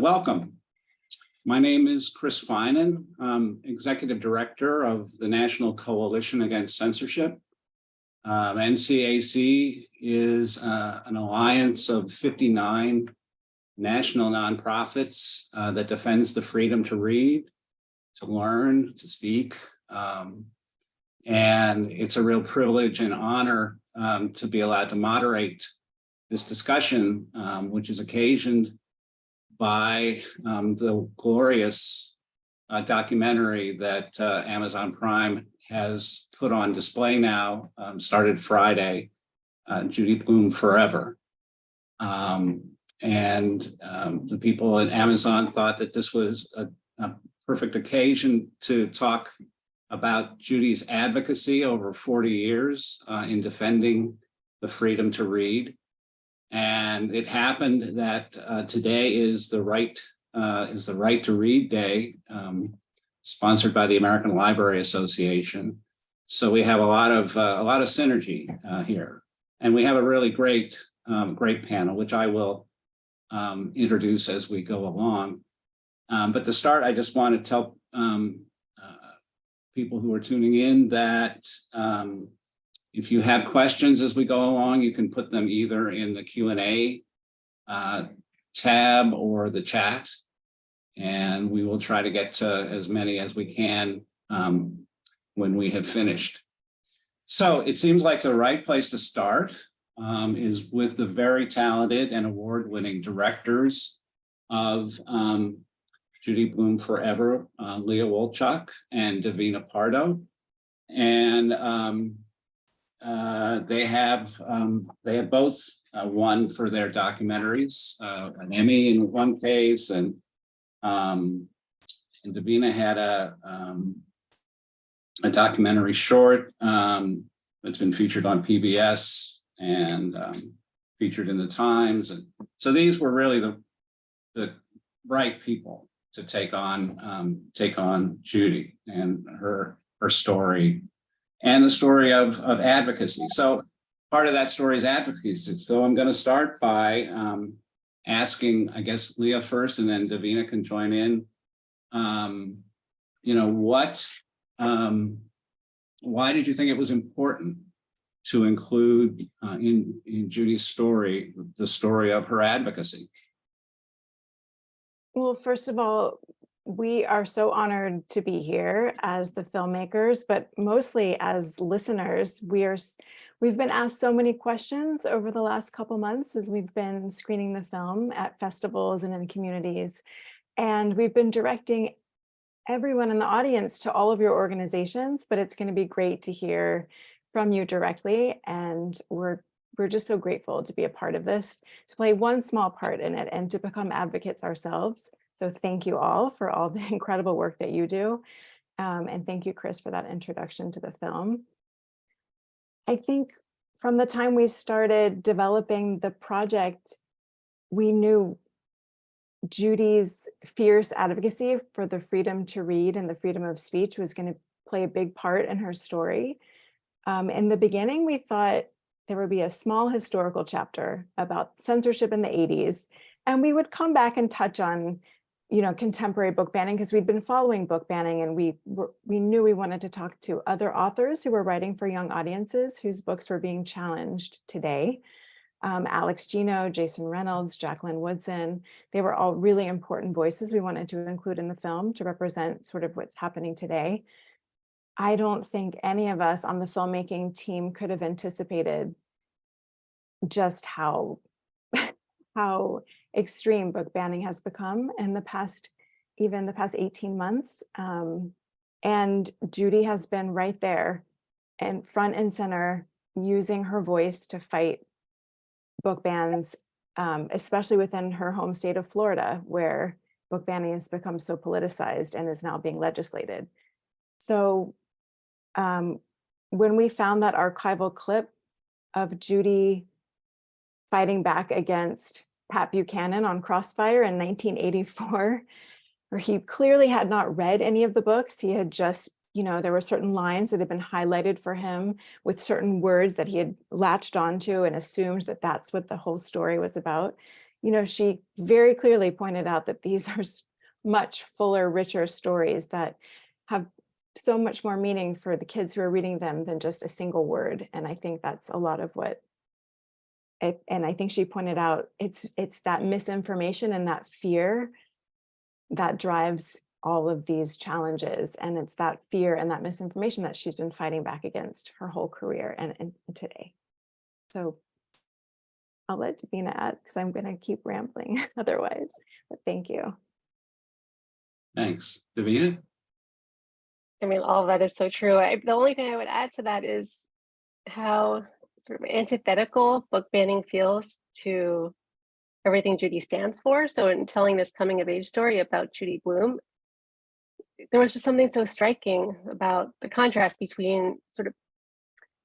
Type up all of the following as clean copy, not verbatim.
Welcome. My name is Chris Finan. I'm Executive Director of the National Coalition Against Censorship. NCAC is an alliance of 59 national nonprofits that defends the freedom to read, to learn, to speak. And it's a real privilege and honor to be allowed to moderate this discussion, which is occasioned by the glorious documentary that Amazon Prime has put on display now, started Friday, Judy Blume Forever. And the people at Amazon thought that this was a perfect occasion to talk about Judy's advocacy over 40 years in defending the freedom to read. And it happened that today is the right to read day, sponsored by the American Library Association. So we have a lot of synergy here, and we have a really great panel, which I will introduce as we go along. But to start, I just want to tell people who are tuning in that if you have questions as we go along, you can put them either in the Q&A tab or the chat, and we will try to get to as many as we can when we have finished. So it seems like the right place to start is with the very talented and award-winning directors of Judy Blume Forever, Leah Wolchok and Davina Pardo. And they have both won for their documentaries, an Emmy in one case, and Davina had a documentary short that's been featured on PBS and featured in the Times. And so these were really the right people to take on Judy and her story, and the story of advocacy. So part of that story is advocacy. So I'm going to start by asking, I guess, Leah first, and then Davina can join in. Why did you think it was important to include in Judy's story, the story of her advocacy? Well, first of all, we are so honored to be here as the filmmakers, but mostly as listeners. We've been asked so many questions over the last couple months as we've been screening the film at festivals and in communities. And we've been directing everyone in the audience to all of your organizations, but it's going to be great to hear from you directly. And we're just so grateful to be a part of this, to play one small part in it and to become advocates ourselves. So thank you all for all the incredible work that you do. And thank you, Chris, for that introduction to the film. I think from the time we started developing the project, we knew Judy's fierce advocacy for the freedom to read and the freedom of speech was going to play a big part in her story. In the beginning, we thought there would be a small historical chapter about censorship in the 80s, and we would come back and touch on, contemporary book banning, because we'd been following book banning, and we knew we wanted to talk to other authors who were writing for young audiences whose books were being challenged today. Alex Gino, Jason Reynolds, Jacqueline Woodson, they were all really important voices we wanted to include in the film to represent sort of what's happening today. I don't think any of us on the filmmaking team could have anticipated just how extreme book banning has become in the past 18 months. And Judy has been right there and front and center, using her voice to fight book bans, especially within her home state of Florida, where book banning has become so politicized and is now being legislated. So when we found that archival clip of Judy fighting back against Pat Buchanan on Crossfire in 1984, where he clearly had not read any of the books. He had just, there were certain lines that had been highlighted for him with certain words that he had latched onto and assumed that that's what the whole story was about. she very clearly pointed out that these are much fuller, richer stories that have so much more meaning for the kids who are reading them than just a single word. And I think that's a lot of what, and I think she pointed out, it's that misinformation and that fear that drives all of these challenges. And it's that fear and that misinformation that she's been fighting back against her whole career and today. So I'll let Davina add because I'm going to keep rambling otherwise, but thank you. Thanks. Davina? I mean, all of that is so true. The only thing I would add to that is how sort of antithetical book banning feels to everything Judy stands for. So in telling this coming of age story about Judy Blume, there was just something so striking about the contrast between sort of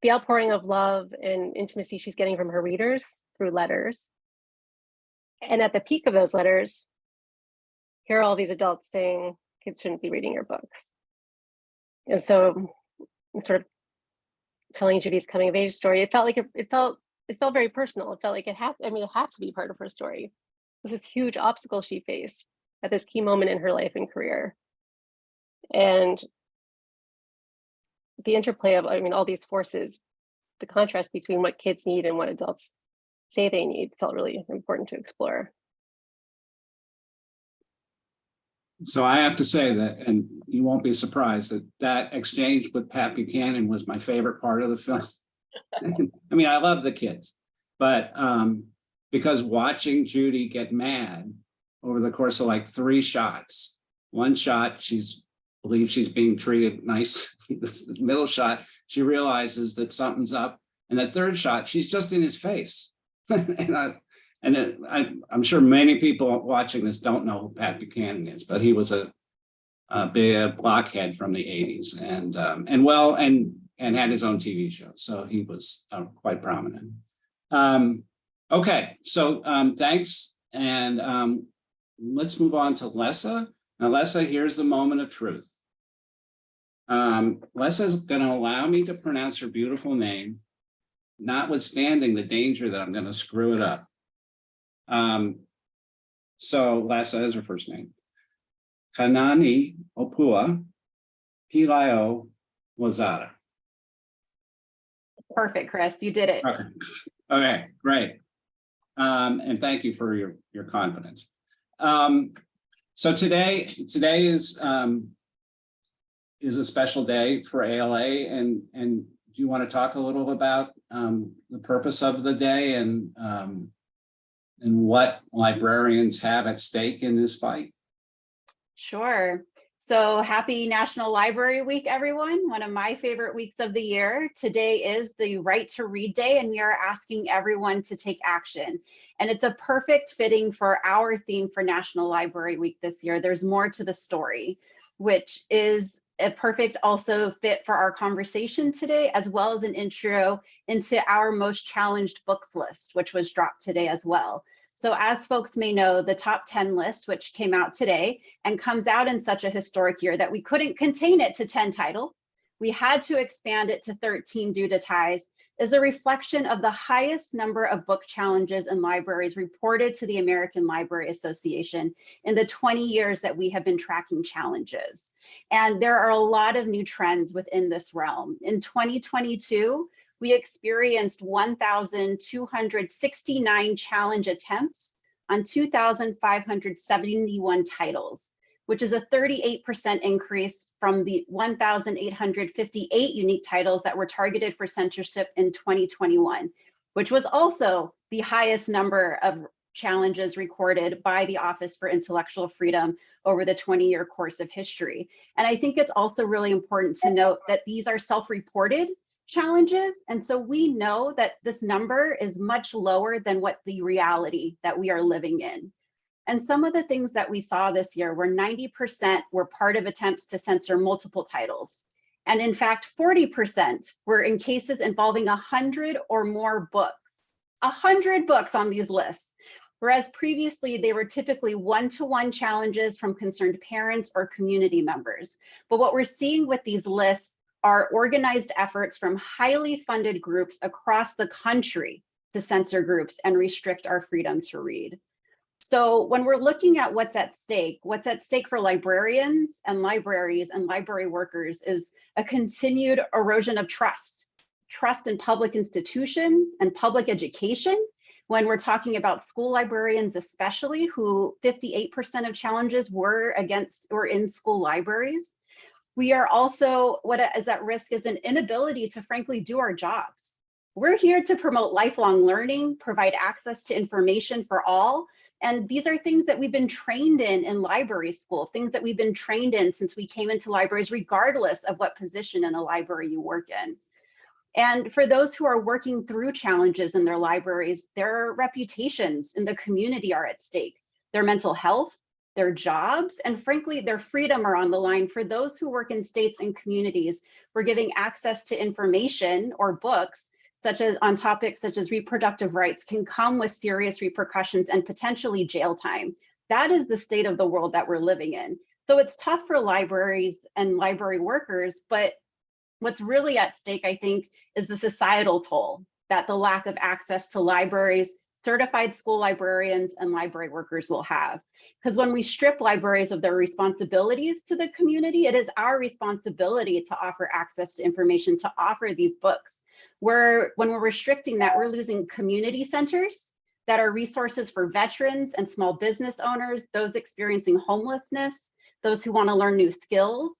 the outpouring of love and intimacy she's getting from her readers through letters. And at the peak of those letters, here are all these adults saying kids shouldn't be reading your books. And so sort of telling Judy's coming of age story, it felt like it felt very personal. It felt like it had to be part of her story. It was this huge obstacle she faced at this key moment in her life and career. And the interplay of, all these forces, the contrast between what kids need and what adults say they need felt really important to explore. So I have to say that, and you won't be surprised, that exchange with Pat Buchanan was my favorite part of the film. I love the kids, but because watching Judy get mad over the course of like 3 shots, one shot, believes she's being treated nice. The middle shot, she realizes that something's up. And the third shot, she's just in his face. I'm sure many people watching this don't know who Pat Buchanan is, but he was a big blockhead from the 80s and had his own TV show. So he was quite prominent. Okay, so thanks. And let's move on to Lessa. Now, Lessa, here's the moment of truth. Lessa is going to allow me to pronounce her beautiful name, notwithstanding the danger that I'm going to screw it up. So Lessa is her first name. Kanani'opua, Pelayo-Lozada. Perfect, Chris. You did it. Okay, great. And thank you for your confidence. So today is a special day for ALA, and do you want to talk a little about the purpose of the day and what librarians have at stake in this fight? Sure. So happy National Library Week, everyone. One of my favorite weeks of the year. Today is the Right to Read Day, and we are asking everyone to take action. And it's a perfect fitting for our theme for National Library Week this year. There's more to the story, which is a perfect also fit for our conversation today, as well as an intro into our most challenged books list, which was dropped today as well. So as folks may know, the top 10 list, which came out today and comes out in such a historic year that we couldn't contain it to 10 titles, we had to expand it to 13 due to ties, is a reflection of the highest number of book challenges in libraries reported to the American Library Association in the 20 years that we have been tracking challenges. And there are a lot of new trends within this realm. In 2022, we experienced 1,269 challenge attempts on 2,571 titles, which is a 38% increase from the 1,858 unique titles that were targeted for censorship in 2021, which was also the highest number of challenges recorded by the Office for Intellectual Freedom over the 20-year course of history. And I think it's also really important to note that these are self-reported challenges. And so we know that this number is much lower than what the reality that we are living in. And some of the things that we saw this year were 90% were part of attempts to censor multiple titles. And in fact, 40% were in cases involving 100 or more books, 100 books on these lists. Whereas previously they were typically one-to-one challenges from concerned parents or community members. But what we're seeing with these lists are organized efforts from highly funded groups across the country to censor groups and restrict our freedom to read. So when we're looking at what's at stake for librarians and libraries and library workers is a continued erosion of trust in public institutions and public education. When we're talking about school librarians, especially, who 58% of challenges were in school libraries. We are also, what is at risk is an inability to frankly do our jobs. We're here to promote lifelong learning, provide access to information for all. And these are things that we've been trained in library school, things that we've been trained in since we came into libraries, regardless of what position in the library you work in. And for those who are working through challenges in their libraries, their reputations in the community are at stake. Their mental health, their jobs, and frankly, their freedom are on the line. For those who work in states and communities, we're giving access to information or books such as on topics such as reproductive rights can come with serious repercussions and potentially jail time. That is the state of the world that we're living in. So it's tough for libraries and library workers, but what's really at stake, I think, is the societal toll that the lack of access to libraries, certified school librarians, and library workers will have. Because when we strip libraries of their responsibilities to the community, it is our responsibility to offer access to information, to offer these books. When we're restricting that, we're losing community centers that are resources for veterans and small business owners, those experiencing homelessness, those who want to learn new skills.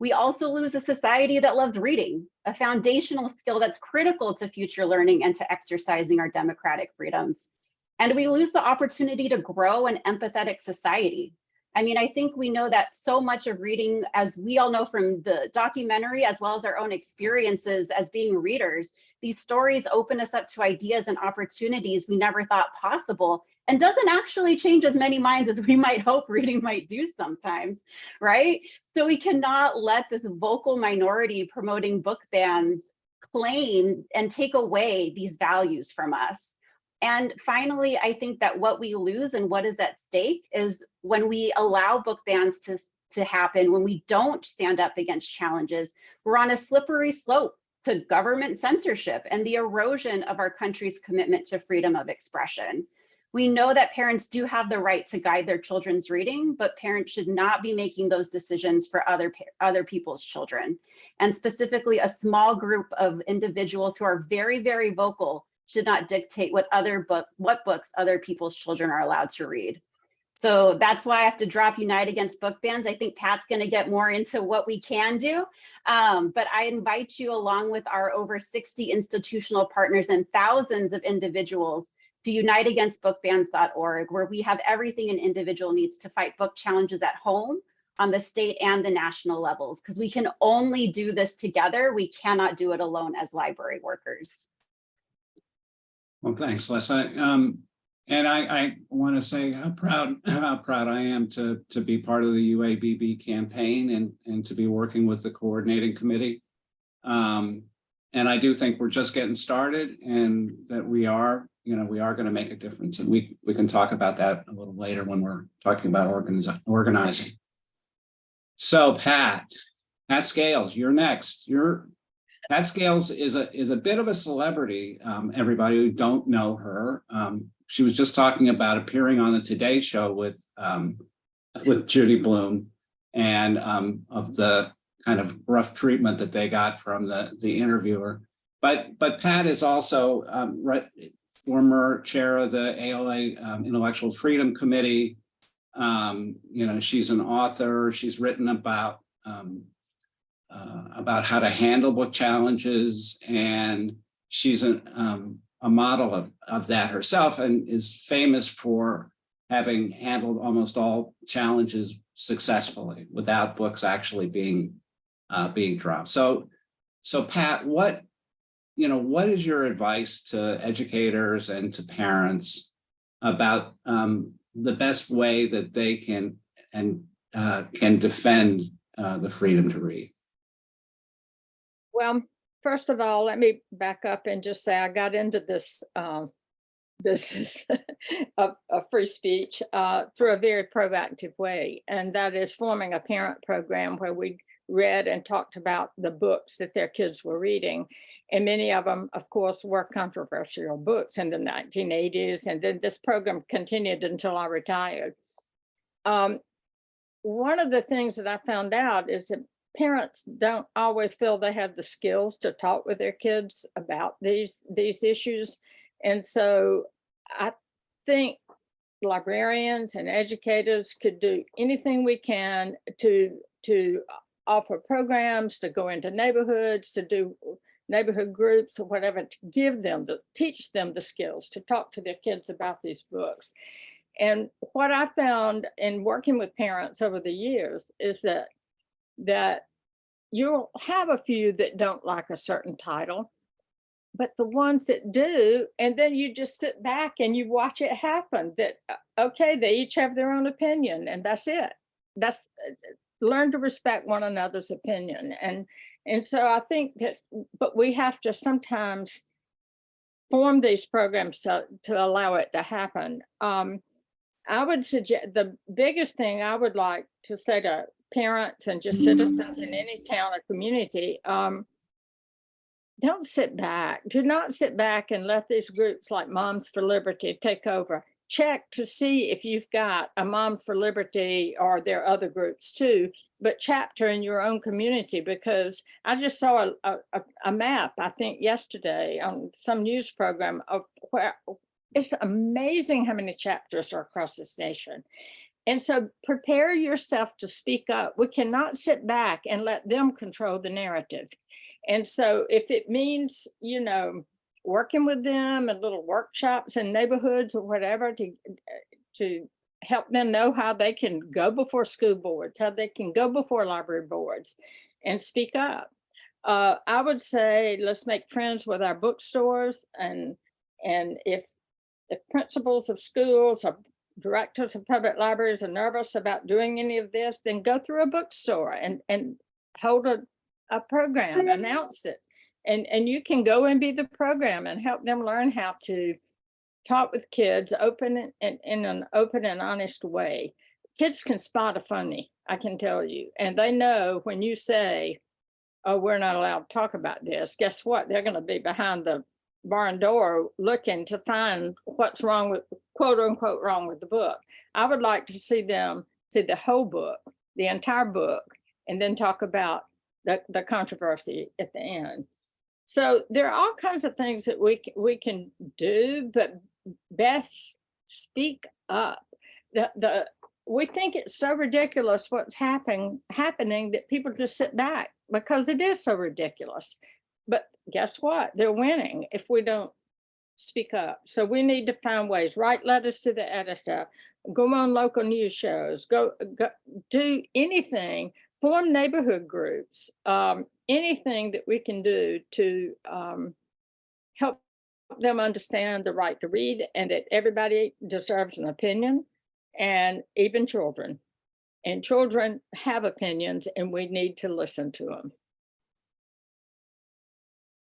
We also lose a society that loves reading, a foundational skill that's critical to future learning and to exercising our democratic freedoms. And we lose the opportunity to grow an empathetic society. I mean, I think we know that so much of reading, as we all know from the documentary, as well as our own experiences as being readers, these stories open us up to ideas and opportunities we never thought possible, and doesn't actually change as many minds as we might hope reading might do sometimes, right? So we cannot let this vocal minority promoting book bans claim and take away these values from us. And finally, I think that what we lose and what is at stake is when we allow book bans to happen, when we don't stand up against challenges, we're on a slippery slope to government censorship and the erosion of our country's commitment to freedom of expression. We know that parents do have the right to guide their children's reading, but parents should not be making those decisions for other people's children. And specifically, a small group of individuals who are very, very vocal should not dictate what books other people's children are allowed to read. So that's why I have to drop Unite Against Book Bans. I think Pat's going to get more into what we can do, but I invite you, along with our over 60 institutional partners and thousands of individuals, to uniteagainstbookbans.org, where we have everything an individual needs to fight book challenges at home, on the state and the national levels, because we can only do this together. We cannot do it alone as library workers. Well, thanks, Lessa. And I want to say how proud I am to be part of the UABB campaign and to be working with the coordinating committee. And I do think we're just getting started, and that we are going to make a difference. And we can talk about that a little later when we're talking about organizing. So Pat Scales, you're next. Pat Scales is a bit of a celebrity. Everybody who don't know her, she was just talking about appearing on the Today Show with Judy Blume, and of the kind of rough treatment that they got from the interviewer. But Pat is also former chair of the ALA Intellectual Freedom Committee. She's an author. She's written about how to handle book challenges, and she's a model of that herself, and is famous for having handled almost all challenges successfully without books actually being dropped. So Pat, what is your advice to educators and to parents about the best way that they can defend the freedom to read? Well, first of all, let me back up and just say I got into this business of free speech through a very proactive way, and that is forming a parent program where we read and talked about the books that their kids were reading. And many of them, of course, were controversial books in the 1980s. And then this program continued until I retired. One of the things that I found out is that parents don't always feel they have the skills to talk with their kids about these issues. And so I think librarians and educators could do anything we can to offer programs, to go into neighborhoods, to do neighborhood groups or whatever, to teach them the skills to talk to their kids about these books. And what I found in working with parents over the years is that you'll have a few that don't like a certain title, but the ones that do, and then you just sit back and you watch it happen, that, okay, they each have their own opinion and that's it. That's learn to respect one another's opinion. And so I think that, but we have to sometimes form these programs to allow it to happen. I would suggest the biggest thing I would like to say to parents and just citizens in any town or community, don't sit back. Do not sit back and let these groups like Moms for Liberty take over. Check to see if you've got a Moms for Liberty, or there are other groups too, but chapter in your own community, because I just saw a map, I think yesterday on some news program, of where it's amazing how many chapters are across this nation. And so prepare yourself to speak up. We cannot sit back and let them control the narrative. And so if it means, working with them and little workshops in neighborhoods or whatever to help them know how they can go before school boards, how they can go before library boards and speak up. I would say, let's make friends with our bookstores. And if principals of schools or directors of public libraries are nervous about doing any of this, then go through a bookstore and hold a program, announce it. And you can go and be the program and help them learn how to talk with kids open and in an open and honest way. Kids can spot a phony, I can tell you. And they know when you say, oh, we're not allowed to talk about this, guess what? They're going to be behind the barn door looking to find what's wrong with, quote unquote, wrong with the book. I would like to see them see the whole book, the entire book, and then talk about the controversy at the end. So there are all kinds of things that we can do, but best speak up. We think it's so ridiculous what's happening that people just sit back because it is so ridiculous. But guess what? They're winning if we don't speak up. So we need to find ways, write letters to the editor, go on local news shows, go do anything, form neighborhood groups, anything that we can do to help them understand the right to read and that everybody deserves an opinion, and even children. And children have opinions and we need to listen to them.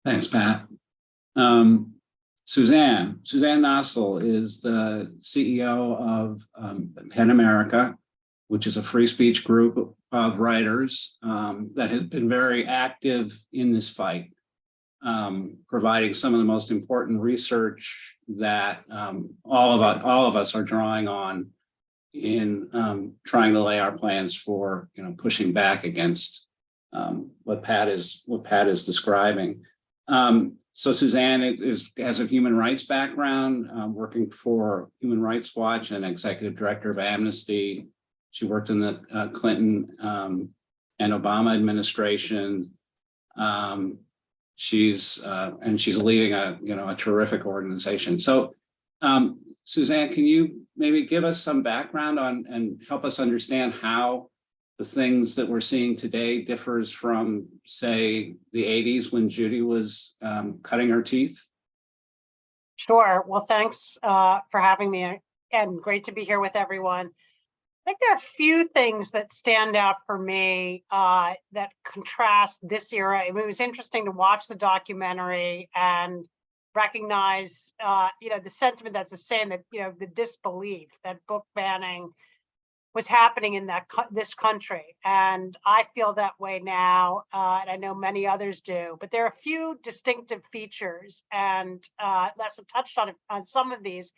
Thanks, Pat. Suzanne Nossel is the CEO of PEN America, which is a free speech group of writers that has been very active in this fight, providing some of the most important research that all of us are drawing on in trying to lay our plans for pushing back against what Pat is describing. So Suzanne has a human rights background, working for Human Rights Watch and executive director of Amnesty. She worked in the Clinton and Obama administration. She's leading a terrific organization. So Suzanne, can you maybe give us some background on and help us understand how the things that we're seeing today differs from, say, the 80s when Judy was cutting her teeth? Sure. Well, thanks for having me, and great to be here with everyone. I think there are a few things that stand out for me that contrast this era. I mean, it was interesting to watch the documentary and recognize, the sentiment that's the same, that, the disbelief that book banning was happening in this country. And I feel that way now, and I know many others do, but there are a few distinctive features, and Lessa touched on some of these.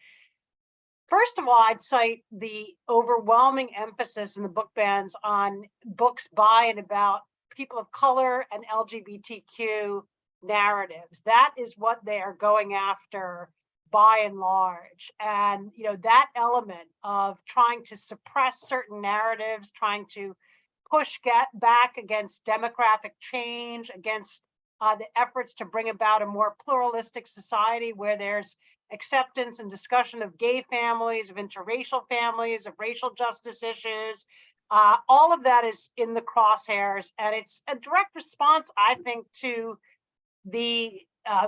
First of all, I'd cite the overwhelming emphasis in the book bans on books by and about people of color and LGBTQ narratives. That is what they are going after by and large. And, you know, that element of trying to suppress certain narratives, trying to push back against demographic change, against the efforts to bring about a more pluralistic society where there's acceptance and discussion of gay families, of interracial families, of racial justice issues. All of that is in the crosshairs, and it's a direct response, I think, to the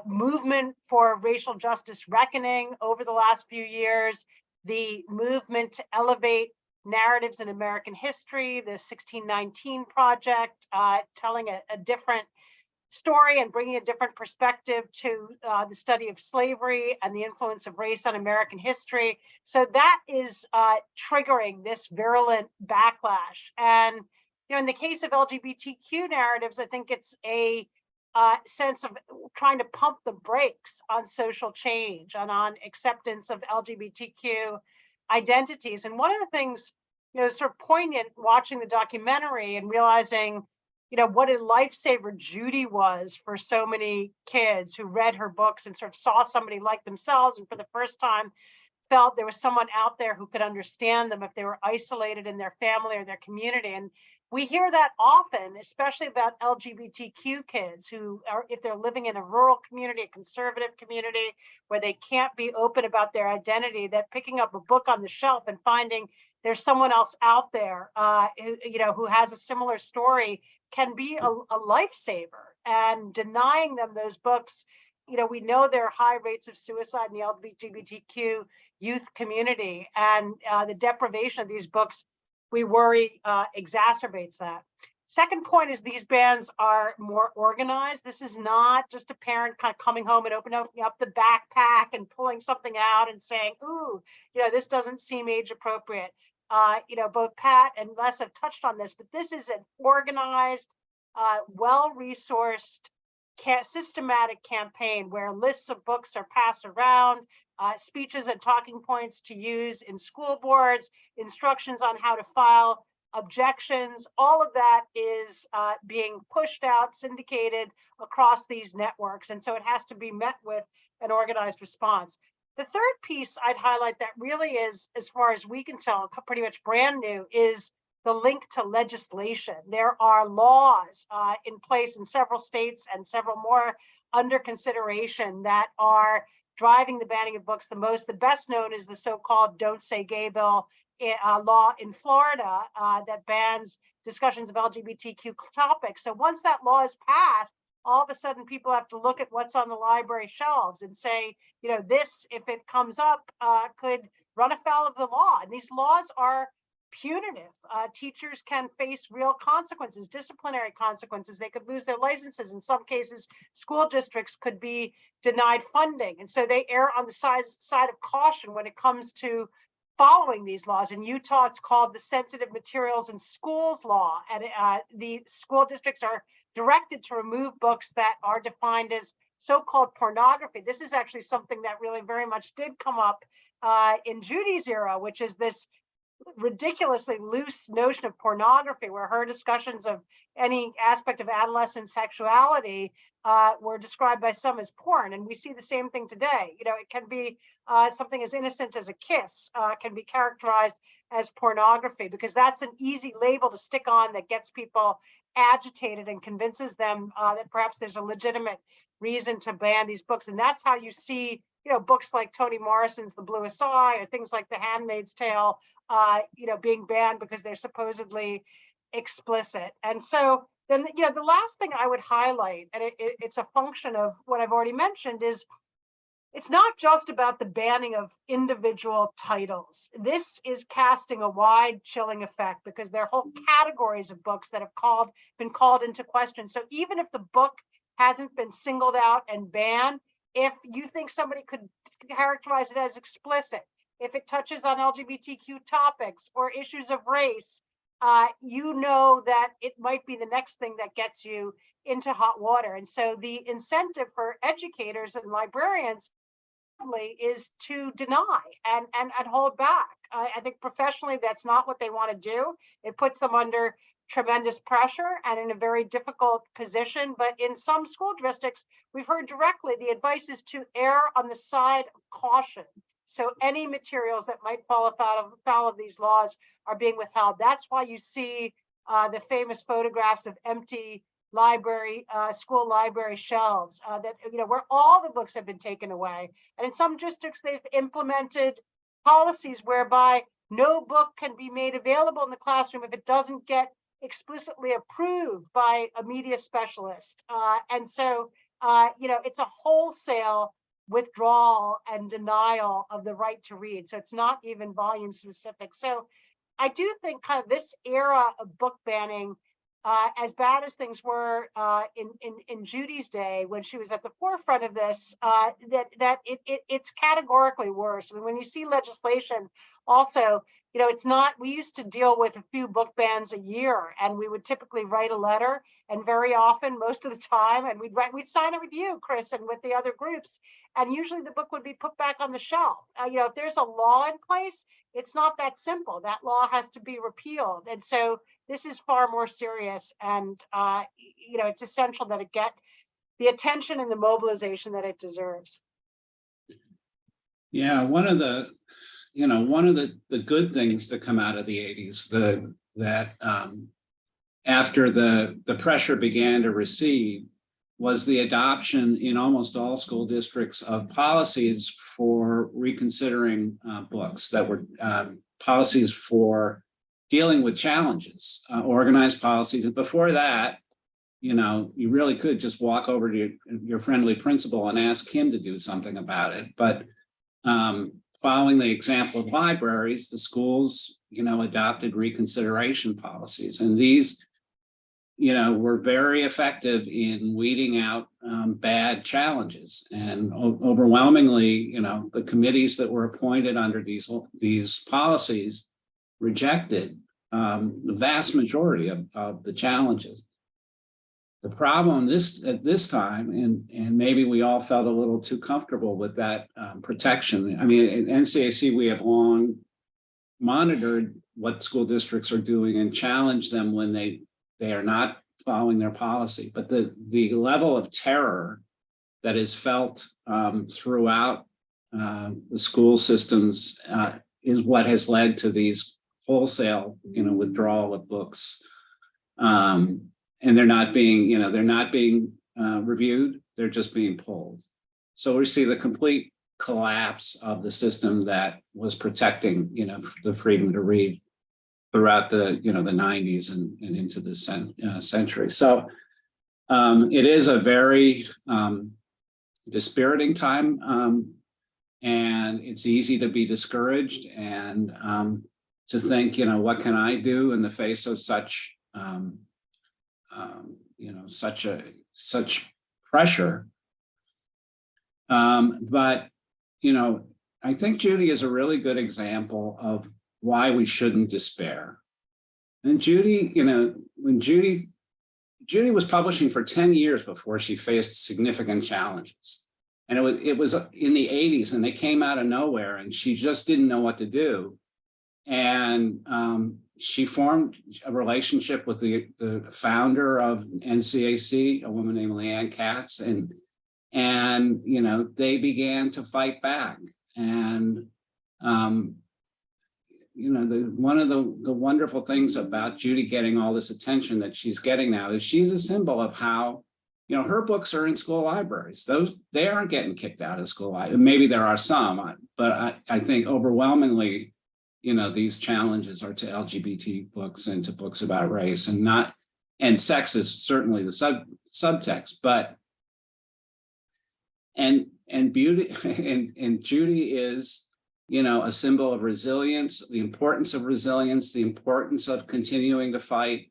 movement for racial justice reckoning over the last few years, the movement to elevate narratives in American history, the 1619 Project, telling a different story and bringing a different perspective to the study of slavery and the influence of race on American history. So that is triggering this virulent backlash. And, you know, in the case of LGBTQ narratives, I think it's a sense of trying to pump the brakes on social change and on acceptance of LGBTQ identities. And one of the things, you know, sort of poignant watching the documentary and realizing, you know, what a lifesaver Judy was for so many kids who read her books and sort of saw somebody like themselves, and for the first time felt there was someone out there who could understand them if they were isolated in their family or their community. And we hear that often, especially about LGBTQ kids who are, if they're living in a rural community, a conservative community, where they can't be open about their identity, that picking up a book on the shelf and finding there's someone else out there who, you know, who has a similar story can be a lifesaver. And denying them those books, you know, we know there are high rates of suicide in the LGBTQ youth community, and the deprivation of these books, we worry, exacerbates that. Second point is these bans are more organized. This is not just a parent kind of coming home and opening up the backpack and pulling something out and saying, ooh, you know, this doesn't seem age appropriate. You know, both Pat and Les have touched on this, but this is an organized, well-resourced, systematic campaign where lists of books are passed around, speeches and talking points to use in school boards, instructions on how to file objections. All of that is being pushed out, syndicated across these networks. And so it has to be met with an organized response. The third piece I'd highlight that really is, as far as we can tell, pretty much brand new, is the link to legislation. There are laws in place in several states and several more under consideration that are driving the banning of books the most. The best known is the so-called Don't Say Gay bill law in Florida that bans discussions of LGBTQ topics. So once that law is passed, all of a sudden people have to look at what's on the library shelves and say, you know, this, if it comes up, could run afoul of the law. And these laws are punitive. Teachers can face real consequences, disciplinary consequences. They could lose their licenses. In some cases, school districts could be denied funding. And so they err on the side of caution when it comes to following these laws. In Utah, it's called the Sensitive Materials in Schools law. And the school districts are directed to remove books that are defined as so-called pornography. This is actually something that really very much did come up in Judy's era, which is this ridiculously loose notion of pornography, where her discussions of any aspect of adolescent sexuality were described by some as porn. And we see the same thing today. You know, it can be something as innocent as a kiss can be characterized as pornography, because that's an easy label to stick on that gets people agitated and convinces them that perhaps there's a legitimate reason to ban these books. And that's how you see, you know, books like Toni Morrison's The Bluest Eye, or things like The Handmaid's Tale, you know, being banned because they're supposedly explicit. And so then, you know, the last thing I would highlight, and it's a function of what I've already mentioned, is it's not just about the banning of individual titles. This is casting a wide chilling effect, because there are whole categories of books that have been called into question. So even if the book hasn't been singled out and banned, if you think somebody could characterize it as explicit, if it touches on LGBTQ topics or issues of race, you know that it might be the next thing that gets you into hot water. And so the incentive for educators and librarians is to deny and hold back. I think professionally, that's not what they want to do. It puts them under tremendous pressure and in a very difficult position. But in some school districts, we've heard directly the advice is to err on the side of caution. So any materials that might fall afoul of these laws are being withheld. That's why you see the famous photographs of empty school library shelves that, where all the books have been taken away. And in some districts, they've implemented policies whereby no book can be made available in the classroom if it doesn't get explicitly approved by a media specialist. And so, it's a wholesale withdrawal and denial of the right to read. So it's not even volume specific. So I do think kind of this era of book banning, as bad as things were in Judy's day when she was at the forefront of this, it's categorically worse. I mean, when you see legislation, also, it's not. We used to deal with a few book bans a year, and we would typically write a letter, and very often, most of the time, and we'd sign it with you, Chris, and with the other groups, and usually the book would be put back on the shelf. If there's a law in place, it's not that simple. That law has to be repealed, and so this is far more serious, and it's essential that it get the attention and the mobilization that it deserves. Yeah, one of the good things to come out of the 80s, that after the pressure began to recede, was the adoption in almost all school districts of policies for reconsidering books that were policies for dealing with challenges, organized policies. And before that, you really could just walk over to your friendly principal and ask him to do something about it. But following the example of libraries, the schools, adopted reconsideration policies. And these, were very effective in weeding out bad challenges. And overwhelmingly, the committees that were appointed under these policies rejected the vast majority of the challenges. The problem at this time, and maybe we all felt a little too comfortable with that protection. I mean, at NCAC, we have long monitored what school districts are doing and challenged them when they are not following their policy. But the level of terror that is felt throughout the school systems is what has led to these wholesale, withdrawal of books. And they're not being reviewed, they're just being pulled. So we see the complete collapse of the system that was protecting, the freedom to read throughout the 90s and into this century. So it is a very dispiriting time, and it's easy to be discouraged and to think, what can I do in the face of such such pressure. But, I think Judy is a really good example of why we shouldn't despair. And Judy, when Judy was publishing for 10 years before she faced significant challenges. And it was in the 80s, and they came out of nowhere, and she just didn't know what to do. And she formed a relationship with the founder of NCAC, a woman named Leah Katz, and they began to fight back. And one of the wonderful things about Judy getting all this attention that she's getting now is she's a symbol of how, her books are in school libraries. They aren't getting kicked out of school. Maybe there are some, but I think overwhelmingly, these challenges are to LGBT books and to books about race, and sex is certainly the subtext, but and beauty and Judy is, a symbol of resilience, the importance of resilience, the importance of continuing to fight.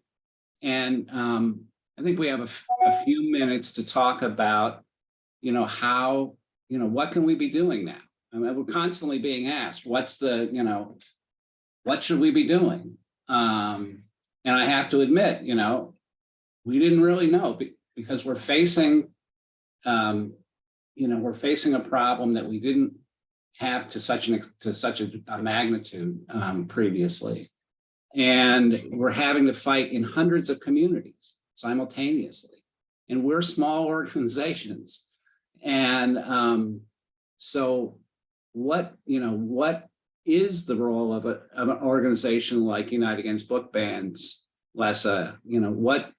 And I think we have a few minutes to talk about, how, what can we be doing now? I mean, we're constantly being asked, what's the, what should we be doing? And I have to admit, we didn't really know because we're facing, we're facing a problem that we didn't have to such a magnitude previously. And we're having to fight in hundreds of communities simultaneously. And we're small organizations. And so what is the role of an organization like Unite Against Book Bans, Lessa? What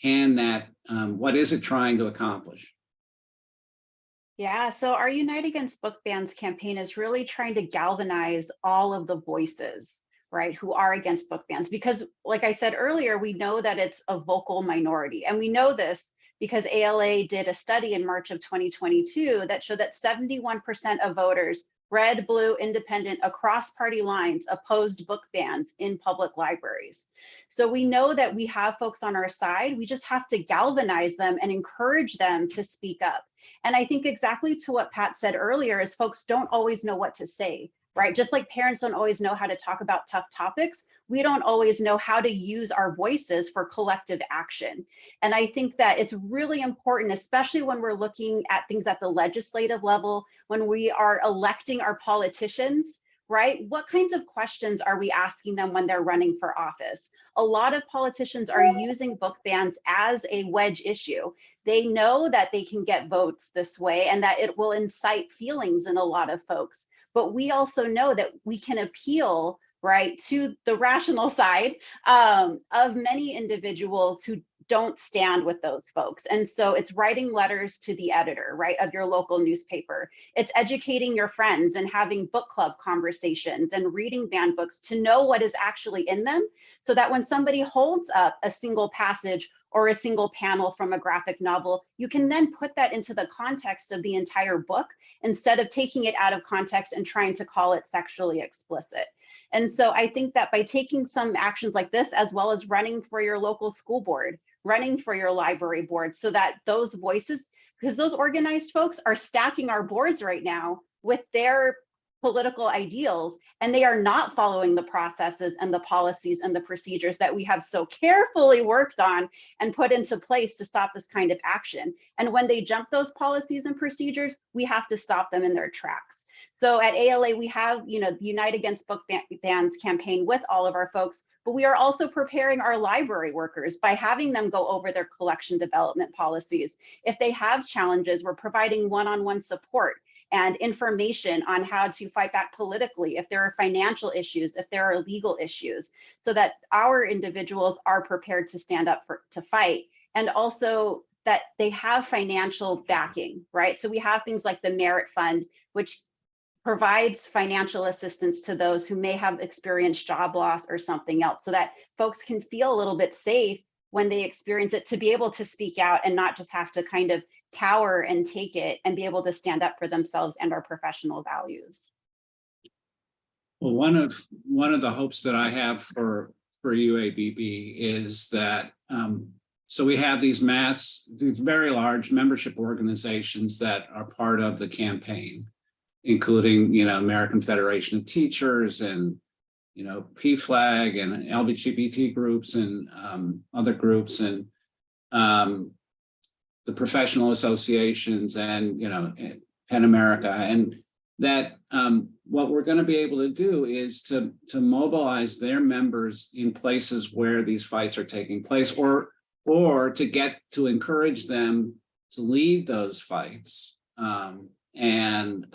can that, what is it trying to accomplish? Yeah, so our Unite Against Book Bans campaign is really trying to galvanize all of the voices, right, who are against book bans. Because like I said earlier, we know that it's a vocal minority. And we know this because ALA did a study in March of 2022 that showed that 71% of voters, red, blue, independent, across party lines, opposed book bans in public libraries. So we know that we have folks on our side. We just have to galvanize them and encourage them to speak up. And I think exactly to what Pat said earlier is folks don't always know what to say, right? Just like parents don't always know how to talk about tough topics, we don't always know how to use our voices for collective action. And I think that it's really important, especially when we're looking at things at the legislative level, when we are electing our politicians, right? What kinds of questions are we asking them when they're running for office? A lot of politicians are using book bans as a wedge issue. They know that they can get votes this way and that it will incite feelings in a lot of folks. But we also know that we can appeal, right, to the rational side of many individuals who don't stand with those folks. And so it's writing letters to the editor, right, of your local newspaper. It's educating your friends and having book club conversations and reading banned books to know what is actually in them, so that when somebody holds up a single passage or a single panel from a graphic novel, you can then put that into the context of the entire book instead of taking it out of context and trying to call it sexually explicit. And so I think that by taking some actions like this, as well as running for your local school board, running for your library board, so that those voices, because those organized folks are stacking our boards right now with their political ideals, and they are not following the processes and the policies and the procedures that we have so carefully worked on and put into place to stop this kind of action. And when they jump those policies and procedures, we have to stop them in their tracks. So at ALA, we have, the Unite Against Book Bans campaign with all of our folks, but we are also preparing our library workers by having them go over their collection development policies. If they have challenges, we're providing one-on-one support and information on how to fight back politically, if there are financial issues, if there are legal issues, so that our individuals are prepared to stand up to fight, and also that they have financial backing, right? So we have things like the Merit Fund, which provides financial assistance to those who may have experienced job loss or something else, so that folks can feel a little bit safe when they experience it, to be able to speak out and not just have to kind of cower and take it, and be able to stand up for themselves and our professional values. Well, one of the hopes that I have for UABB is that so we have these very large membership organizations that are part of the campaign, including American Federation of Teachers and PFLAG and LGBT groups and other groups, and the professional associations and PEN America, and that what we're going to be able to do is to mobilize their members in places where these fights are taking place, or to encourage them to lead those fights, and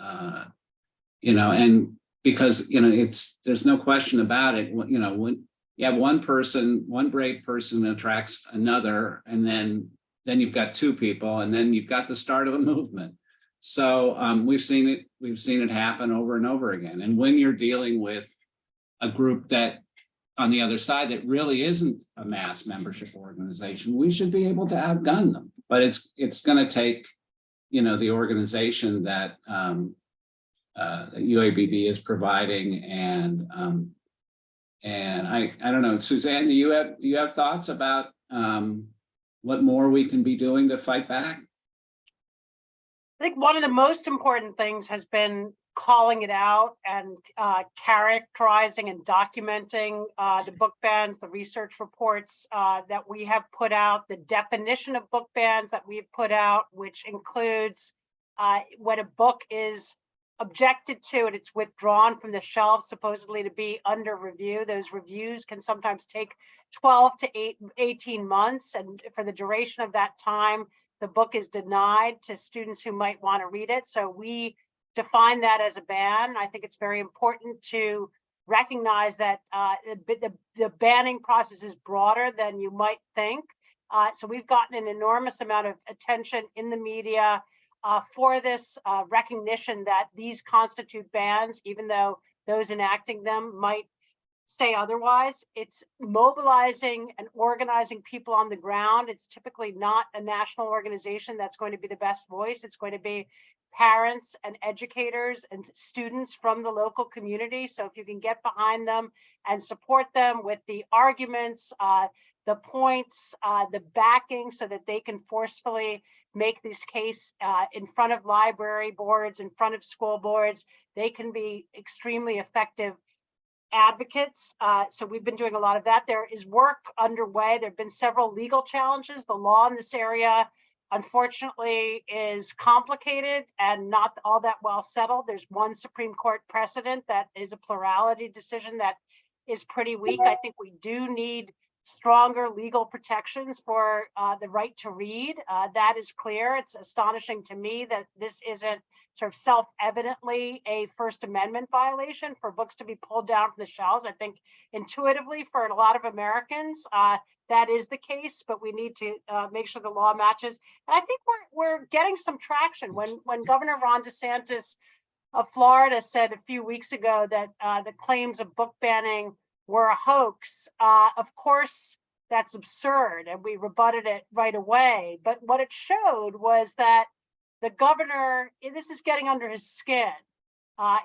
because there's no question about it, when you have one brave person attracts another, and then you've got two people, and then you've got the start of a movement. So we've seen it happen over and over again. And when you're dealing with a group that on the other side that really isn't a mass membership organization, we should be able to outgun them. But it's going to take the organization that UABB is providing, and I don't know, Suzanne, do you have thoughts about what more we can be doing to fight back? I think one of the most important things has been calling it out and characterizing and documenting the book bans, the research reports that we have put out, the definition of book bans that we've put out, which includes when a book is objected to and it's withdrawn from the shelf, supposedly to be under review. Those reviews can sometimes take 12 to 18 months. And for the duration of that time, the book is denied to students who might want to read it. So we define that as a ban. I think it's very important to recognize that the banning process is broader than you might think. So we've gotten an enormous amount of attention in the media for this recognition that these constitute bans, even though those enacting them might say otherwise. It's mobilizing and organizing people on the ground. It's typically not a national organization that's going to be the best voice. It's going to be parents and educators and students from the local community. So if you can get behind them and support them with the arguments, the points, the backing, so that they can forcefully make this case in front of library boards, in front of school boards, they can be extremely effective advocates. So we've been doing a lot of that. There is work underway. There have been several legal challenges. The law in this area, unfortunately, is complicated and not all that well settled. There's one Supreme Court precedent that is a plurality decision that is pretty weak. I think we do need stronger legal protections for the right to read. That is clear. It's astonishing to me that this isn't sort of self-evidently a First Amendment violation for books to be pulled down from the shelves. I think intuitively for a lot of Americans, that is the case, but we need to make sure the law matches. And I think we're getting some traction. When Governor Ron DeSantis of Florida said a few weeks ago that the claims of book banning were a hoax, of course, that's absurd, and we rebutted it right away. But what it showed was that the governor, this is getting under his skin.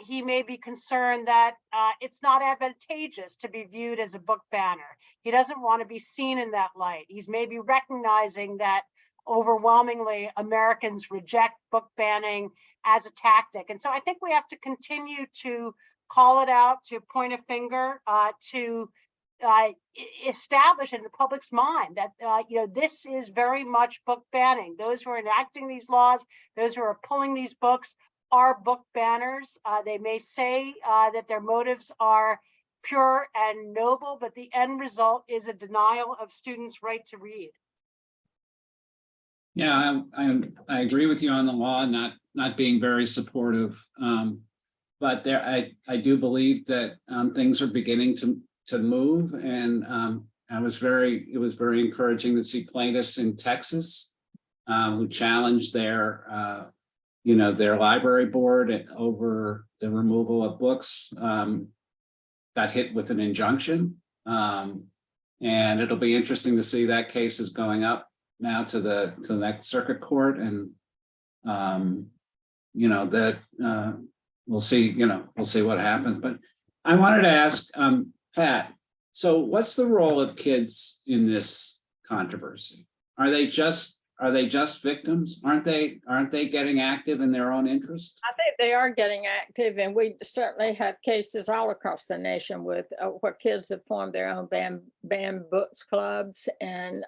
He may be concerned that it's not advantageous to be viewed as a book banner. He doesn't want to be seen in that light. He's maybe recognizing that overwhelmingly Americans reject book banning as a tactic. And so I think we have to continue to call it out, to point a finger, to establish in the public's mind that this is very much book banning. Those who are enacting these laws, those who are pulling these books, are book banners. They may say that their motives are pure and noble, but the end result is a denial of students' right to read. Yeah, I agree with you on the law not being very supportive, but I do believe that things are beginning to move, and it was very encouraging to see plaintiffs in Texas who challenged their library board over the removal of books, got hit with an injunction, and it'll be interesting to see that case is going up now to the next circuit court, and we'll see what happens. But I wanted to ask Pat, so what's the role of kids in this controversy? Are they just victims? Aren't they getting active in their own interest? I think they are getting active, and we certainly have cases all across the nation with where kids have formed their own banned books clubs, and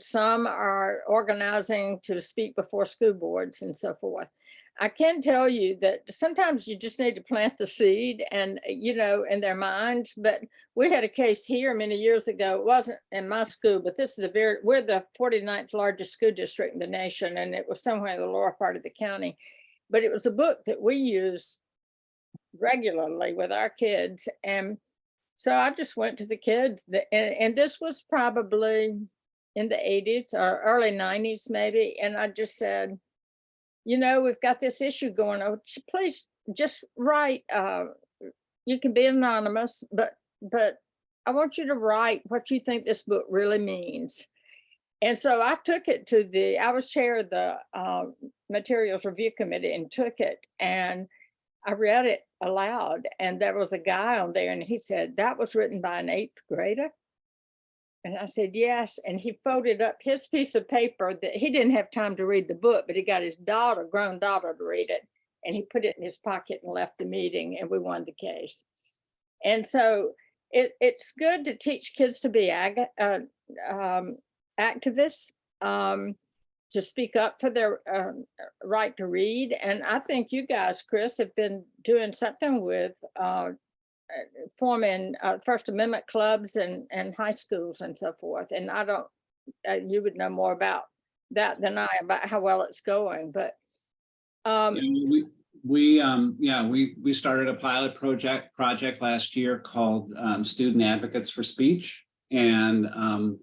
some are organizing to speak before school boards and so forth. I can tell you that sometimes you just need to plant the seed and, in their minds. But we had a case here many years ago. It wasn't in my school, but this is we're the 49th largest school district in the nation, and it was somewhere in the lower part of the county. But it was a book that we use regularly with our kids. And so I just went to the kids, and this was probably in the 80s or early 90s maybe. And I just said, we've got this issue going on. Please just write. You can be anonymous, but I want you to write what you think this book really means. And so I took it to I was chair of the materials review committee, and took it, and I read it aloud. And there was a guy on there, and he said, that was written by an 8th grader. And I said, yes. And he folded up his piece of paper that he didn't have time to read the book, but he got his daughter, grown daughter, to read it. And he put it in his pocket and left the meeting, and we won the case. And so it's good to teach kids to be activists, to speak up for their right to read. And I think you guys, Chris, have been doing something with forming First Amendment clubs and high schools and so forth. And I don't, you would know more about that than I, about how well it's going. But we started a pilot project last year called Student Advocates for Speech, and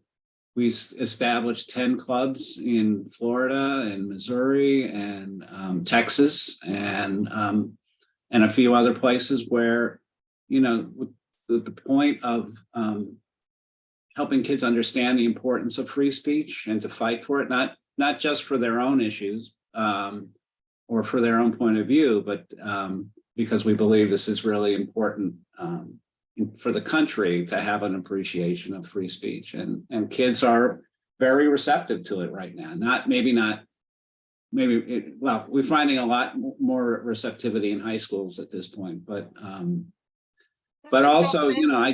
we established 10 clubs in Florida and Missouri and Texas and a few other places where, you know, with the point of helping kids understand the importance of free speech and to fight for it, not just for their own issues or for their own point of view, but because we believe this is really important for the country to have an appreciation of free speech, and kids are very receptive to it right now. We're finding a lot more receptivity in high schools at this point, but also, you know, I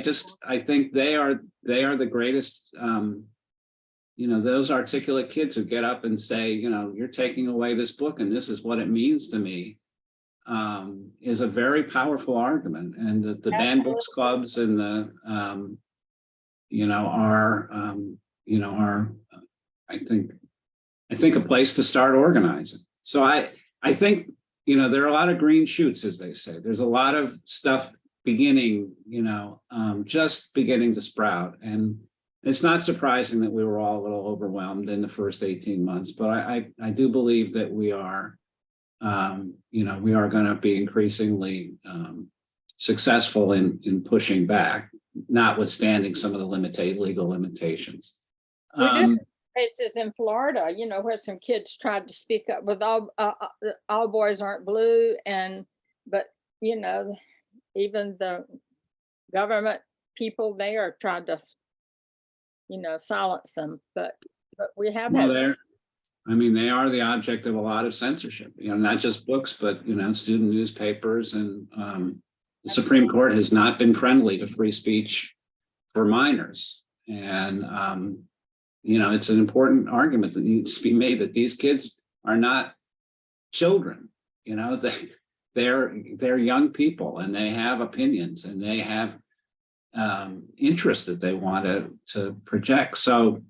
think they are the greatest, you know, those articulate kids who get up and say, you know, you're taking away this book and this is what it means to me, is a very powerful argument. And the banned books clubs and the, are I think a place to start organizing. So I think, you know, there are a lot of green shoots, as they say. There's a lot of stuff beginning, you know, just beginning to sprout. And it's not surprising that we were all a little overwhelmed in the first 18 months, but I do believe that we are, we are going to be increasingly successful in pushing back, notwithstanding some of the legal limitations. We did cases in Florida, you know, where some kids tried to speak up with all boys aren't blue, but you know, even the government people there tried to, you know, silence them, but we have had. I mean, they are the object of a lot of censorship, you know, not just books, but, you know, student newspapers, and the Supreme Court has not been friendly to free speech for minors. And, you know, it's an important argument that needs to be made that these kids are not children, you know, they're young people, and they have opinions, and they have interests that they want to project. So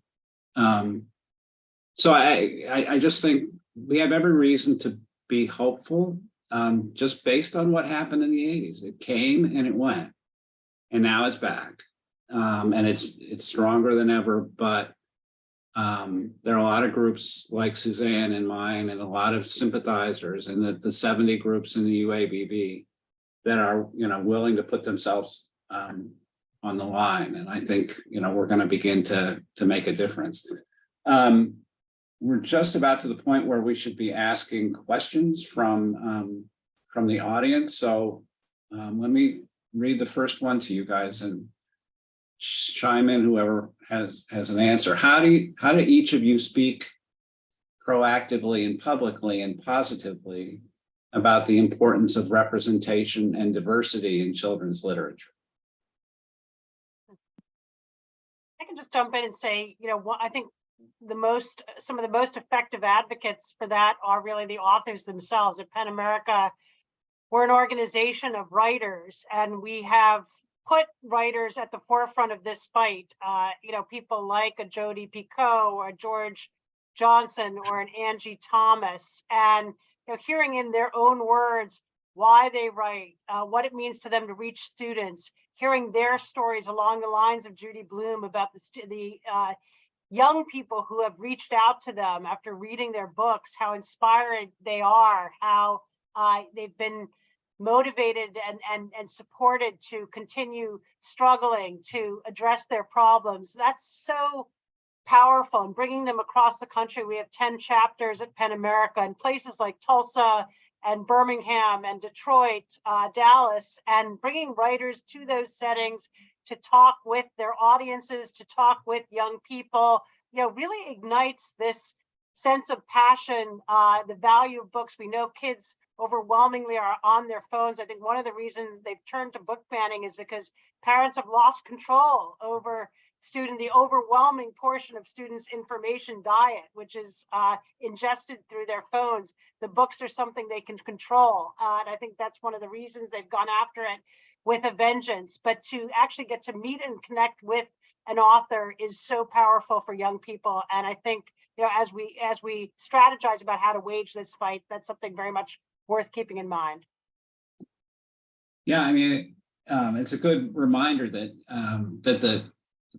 I just think we have every reason to be hopeful, just based on what happened in the 80s. It came and it went, and now it's back, and it's stronger than ever. But there are a lot of groups like Suzanne and mine, and a lot of sympathizers, and the 70 groups in the UABB that are, you know, willing to put themselves on the line. And I think, you know, we're going to begin to make a difference. We're just about to the point where we should be asking questions from the audience. So let me read the first one to you guys and chime in, whoever has an answer. How do each of you speak proactively and publicly and positively about the importance of representation and diversity in children's literature? I can just jump in and say, you know, I think some of the most effective advocates for that are really the authors themselves. At PEN America, we're an organization of writers, and we have put writers at the forefront of this fight. You know, people like a Jodi Picoult or a George Johnson or an Angie Thomas, and you know, hearing in their own words why they write, what it means to them to reach students, hearing their stories along the lines of Judy Blume about the young people who have reached out to them after reading their books, how inspired they are, how they've been motivated and supported to continue struggling to address their problems. That's so powerful. And bringing them across the country, we have 10 chapters at PEN America in places like Tulsa and Birmingham and Detroit, Dallas, and bringing writers to those settings to talk with their audiences, to talk with young people, really ignites this sense of passion, the value of books. We know kids overwhelmingly are on their phones. I think one of the reasons they've turned to book banning is because parents have lost control over the overwhelming portion of students' information diet, which is ingested through their phones. The books are something they can control. And I think that's one of the reasons they've gone after it with a vengeance. But to actually get to meet and connect with an author is so powerful for young people. And I think, as we strategize about how to wage this fight, that's something very much worth keeping in mind. Yeah, I mean, it's a good reminder that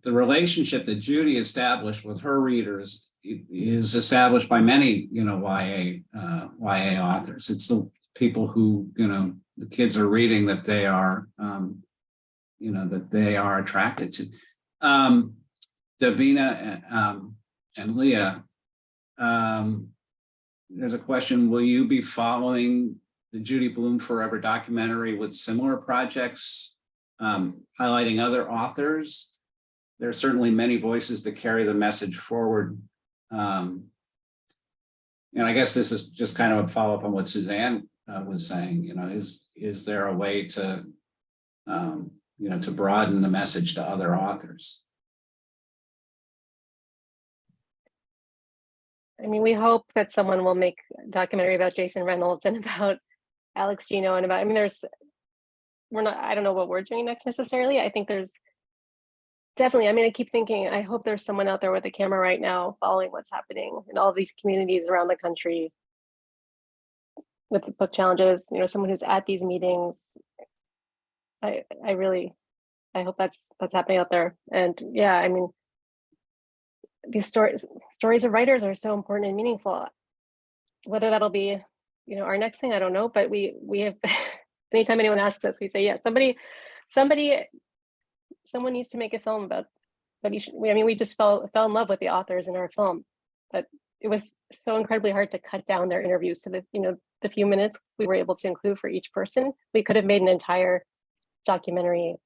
the relationship that Judy established with her readers is established by many, YA authors. It's the people who, the kids are reading that they are, that they are attracted to. Davina and Leah, there's a question, will you be following the Judy Blume Forever documentary with similar projects, highlighting other authors? There are certainly many voices that carry the message forward. And I guess this is just kind of a follow-up on what Suzanne was saying, is there a way to, to broaden the message to other authors? I mean, we hope that someone will make a documentary about Jason Reynolds and about Alex Gino and about, I don't know what we're doing next necessarily. I think there's definitely, I keep thinking, I hope there's someone out there with a camera right now following what's happening in all of these communities around the country with the book challenges, someone who's at these meetings. I hope that's happening out there. And yeah, these stories of writers are so important and meaningful. Whether that'll be, our next thing, I don't know, but we have, anytime anyone asks us, we say, yeah, someone needs to make a film about, we just fell in love with the authors in our film, but it was so incredibly hard to cut down their interviews to the few minutes we were able to include for each person. We could have made an entire documentary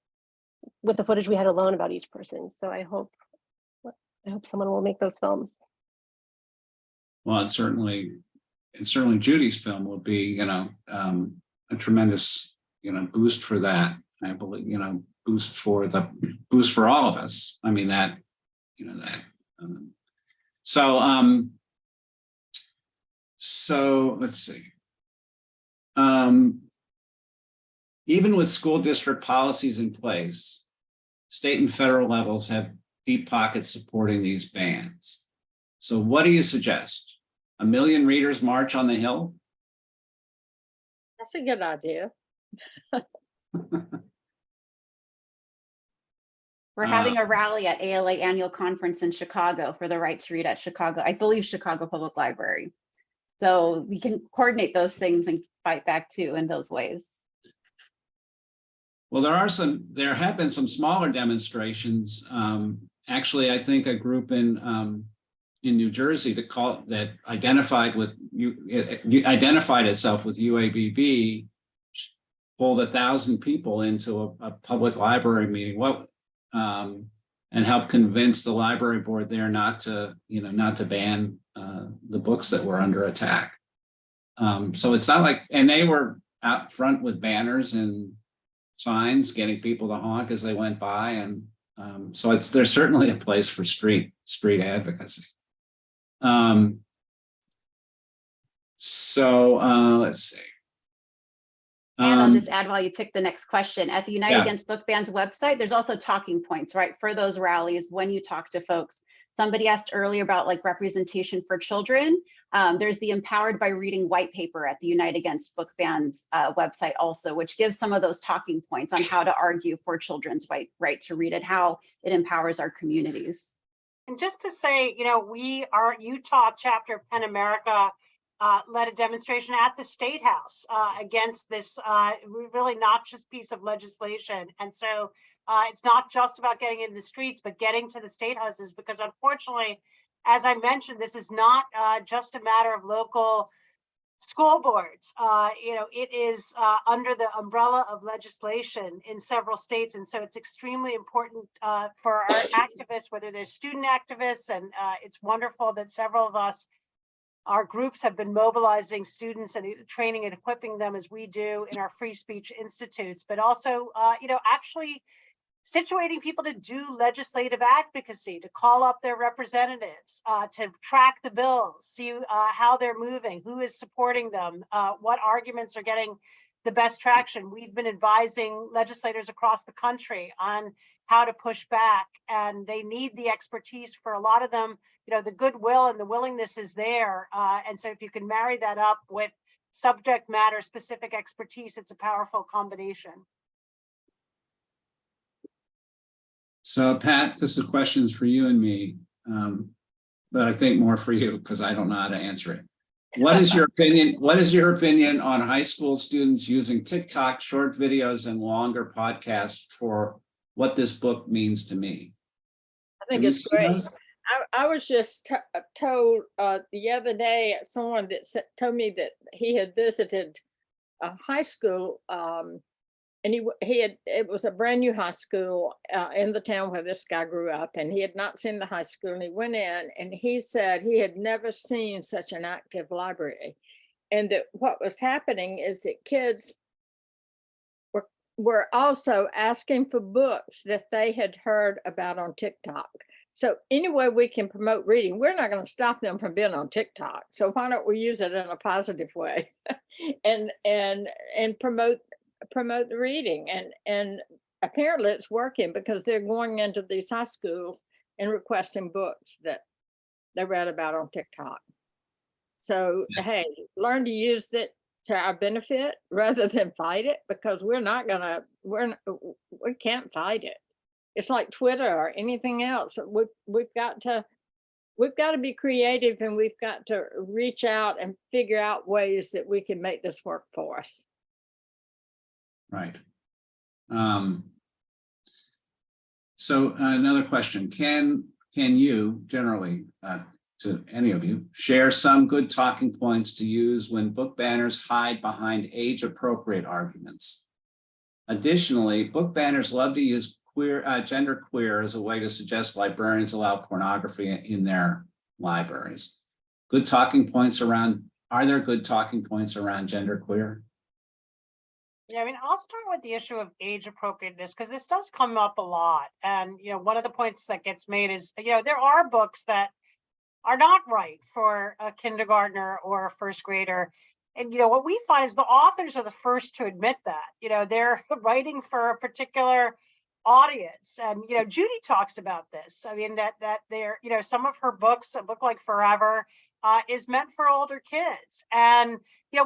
with the footage we had alone about each person. So I hope someone will make those films. Well, it's certainly Judy's film will be, a tremendous, boost for that. I believe, boost for all of us. So let's see. Even with school district policies in place, state and federal levels have deep pockets supporting these bans. So what do you suggest? 1 million readers march on the Hill? That's a good idea. We're having a rally at ALA annual conference in Chicago for the right to read at Chicago, I believe Chicago Public Library. So we can coordinate those things and fight back too in those ways. Well, there have been some smaller demonstrations. Actually, I think a group in New Jersey that identified itself with UABB pulled 1,000 people into a public library meeting. And helped convince the library board there not to ban the books that were under attack. So it's not like, and they were out front with banners and signs, getting people to honk as they went by, and so there's certainly a place for street advocacy. Let's see. And I'll just add while you pick the next question. At the United Against Book Bans website, there's also talking points, right? For those rallies, when you talk to folks. Somebody asked earlier about representation for children. There's the Empowered by Reading white paper at the United Against Book Bans website also, which gives some of those talking points on how to argue for children's right to read and how it empowers our communities. And just to say, our Utah chapter of PEN America led a demonstration at the State House against this really noxious piece of legislation. And so it's not just about getting in the streets, but getting to the state houses, because unfortunately, as I mentioned, this is not just a matter of local school boards. It is under the umbrella of legislation in several states. And so it's extremely important for our activists, whether they're student activists, and it's wonderful that several of us, our groups have been mobilizing students and training and equipping them as we do in our free speech institutes, but also, actually situating people to do legislative advocacy, to call up their representatives, to track the bills, see how they're moving, who is supporting them, what arguments are getting the best traction. We've been advising legislators across the country on how to push back, and they need the expertise for a lot of them. The goodwill and the willingness is there. And so if you can marry that up with subject matter specific expertise, it's a powerful combination. So Pat, this is questions for you and me, but I think more for you because I don't know how to answer it. What is your opinion? What is your opinion on high school students using TikTok, short videos, and longer podcasts for what this book means to me? I think it's great. I was just told the other day, someone that told me that he had visited a high school, and it was a brand new high school in the town where this guy grew up, and he had not seen the high school, and he went in and he said he had never seen such an active library, and that what was happening is that kids were also asking for books that they had heard about on TikTok. So any way we can promote reading, we're not going to stop them from being on TikTok. So why don't we use it in a positive way and promote the reading? And apparently it's working because they're going into these high schools and requesting books that they read about on TikTok. So hey, learn to use it to our benefit rather than fight it, because we can't fight it. It's like Twitter or anything else. We've got to be creative, and we've got to reach out and figure out ways that we can make this work for us. Right. So another question: Can you generally, to any of you, share some good talking points to use when book banners hide behind age-appropriate arguments? Additionally, book banners love to use gender queer as a way to suggest librarians allow pornography in their libraries. Good talking points around, are there good talking points around gender queer? Yeah, I mean, I'll start with the issue of age appropriateness, because this does come up a lot. And, one of the points that gets made is, there are books that are not right for a kindergartner or a first grader. And, what we find is the authors are the first to admit that, they're writing for a particular audience. And, Judy talks about this. I mean, that they're, some of her books, a book like Forever, is meant for older kids. And,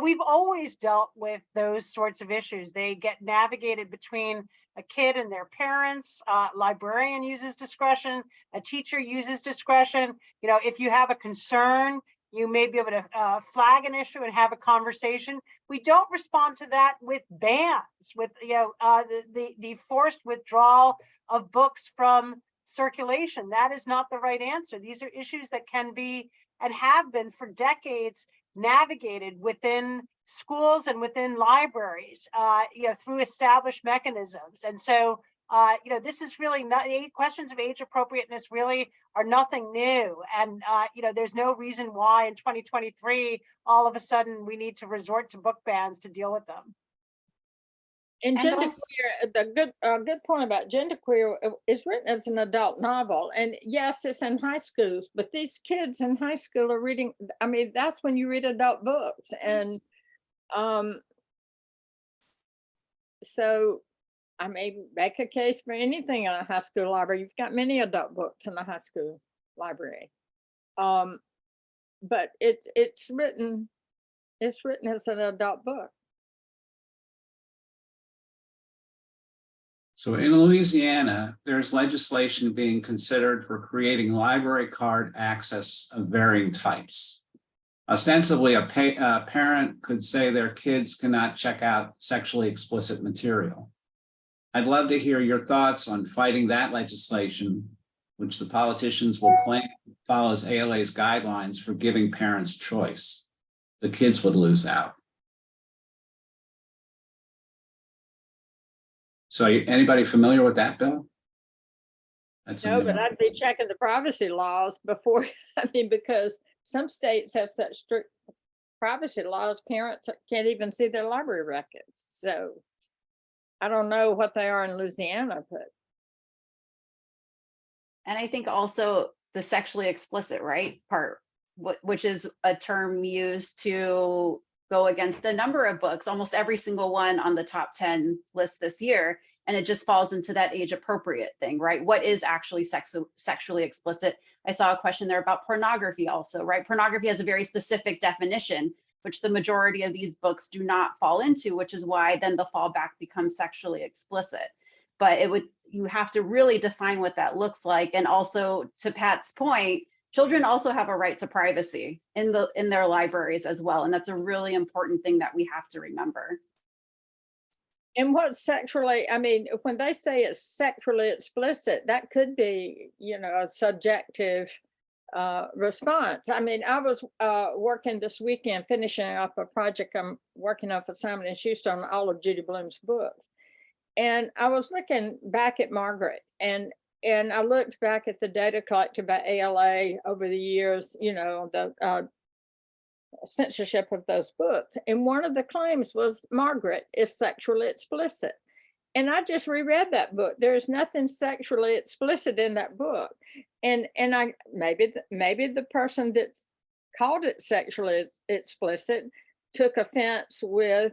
we've always dealt with those sorts of issues. They get navigated between a kid and their parents. Librarian uses discretion. A teacher uses discretion. If you have a concern, you may be able to flag an issue and have a conversation. We don't respond to that with bans, with the forced withdrawal of books from circulation. That is not the right answer. These are issues that can be and have been for decades navigated within schools and within libraries, through established mechanisms. And so, this is really not, questions of age appropriateness really are nothing new. And, there's no reason why in 2023, all of a sudden we need to resort to book bans to deal with them. And genderqueer, the good point about genderqueer is written as an adult novel, and yes, it's in high schools, but these kids in high school are reading. I mean, that's when you read adult books, and so I may make a case for anything in a high school library. You've got many adult books in a high school library, but it's written as an adult book. So in Louisiana, there's legislation being considered for creating library card access of varying types. Ostensibly, a parent could say their kids cannot check out sexually explicit material. I'd love to hear your thoughts on fighting that legislation, which the politicians will claim follows ALA's guidelines for giving parents choice. the kids would lose out. So anybody familiar with that bill? That's a No, new but one. I'd be checking the privacy laws before, I mean, because some states have such strict privacy laws, parents can't even see their library records. So I don't know what they are in Louisiana, but. And I think also the sexually explicit, right, part, which is a term used to go against a number of books, almost every single one on the top 10 list this year. And it just falls into that age appropriate thing, right? What is actually sexually explicit? I saw a question there about pornography also, right? Pornography has a very specific definition, which the majority of these books do not fall into, which is why then the fallback becomes sexually explicit. But you have to really define what that looks like. And also, to Pat's point, children also have a right to privacy in their libraries as well. And that's a really important thing that we have to remember. And what's sexually, I mean, when they say it's sexually explicit, that could be, you know, a subjective response. I mean, I was working this weekend, finishing up a project I'm working on for Simon & Schuster on all of Judy Blume's books. And I was looking back at Margaret, and I looked back at the data collected by ALA over the years, you know, the censorship of those books. And one of the claims was Margaret is sexually explicit. And I just reread that book. There's nothing sexually explicit in that book. And I maybe the person that called it sexually explicit took offense with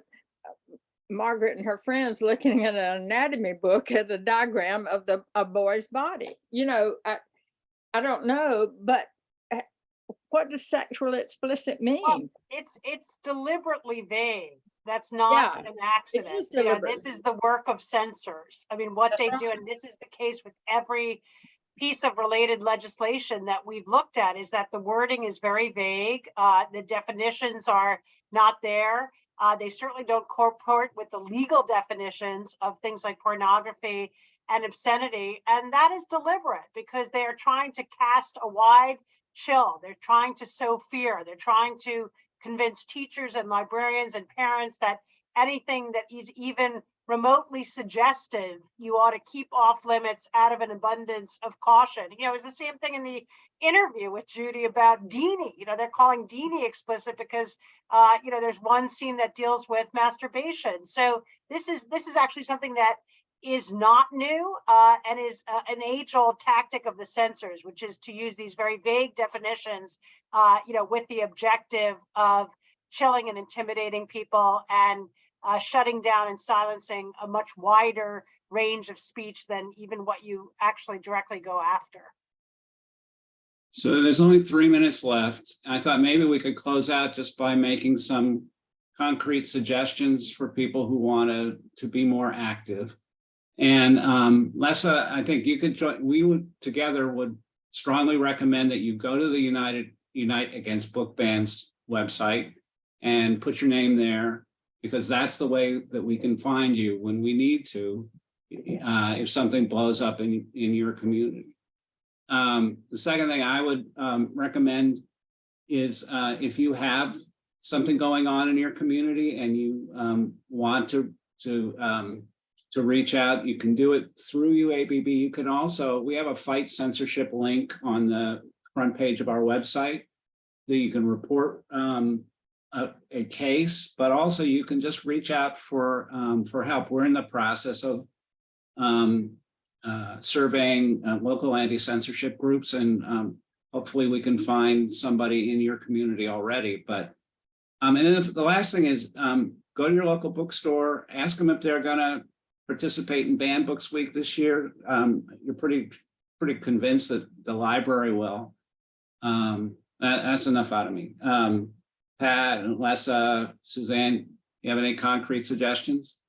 Margaret and her friends looking at an anatomy book at the diagram of a boy's body. You know, I don't know, but what does sexually explicit mean? Well, it's deliberately vague. That's not an accident. You know, this is the work of censors. I mean, what they do, and this is the case with every piece of related legislation that we've looked at, is that the wording is very vague. The definitions are not there. They certainly don't comport with the legal definitions of things like pornography and obscenity. And that is deliberate because they are trying to cast a wide chill. They're trying to sow fear. They're trying to convince teachers and librarians and parents that anything that is even remotely suggestive, you ought to keep off limits out of an abundance of caution. You know, it's the same thing in the interview with Judy about Deanie. You know, they're calling Deanie explicit because, you know, there's one scene that deals with masturbation. So this is actually something that is not new and is an age-old tactic of the censors, which is to use these very vague definitions, you know, with the objective of chilling and intimidating people and shutting down and silencing a much wider range of speech than even what you actually directly go after. So there's only 3 minutes left. I thought maybe we could close out just by making some concrete suggestions for people who want to be more active. And Lessa, I think you could join, we would strongly recommend that you go to the Unite Against Book Bans website and put your name there, because that's the way that we can find you when we need to, if something blows up in your community. The second thing I would recommend is if you have something going on in your community and you want to reach out, you can do it through UABB. You can also, we have a fight censorship link on the front page of our website that you can report a case, but also you can just reach out for help. We're in the process of surveying local anti-censorship groups, and hopefully we can find somebody in your community already. But and then the last thing is go to your local bookstore, ask them if they're gonna participate in Banned Books Week this year. You're pretty convinced that the library will. That's enough out of me. Pat and Lessa, Suzanne, you have any concrete suggestions?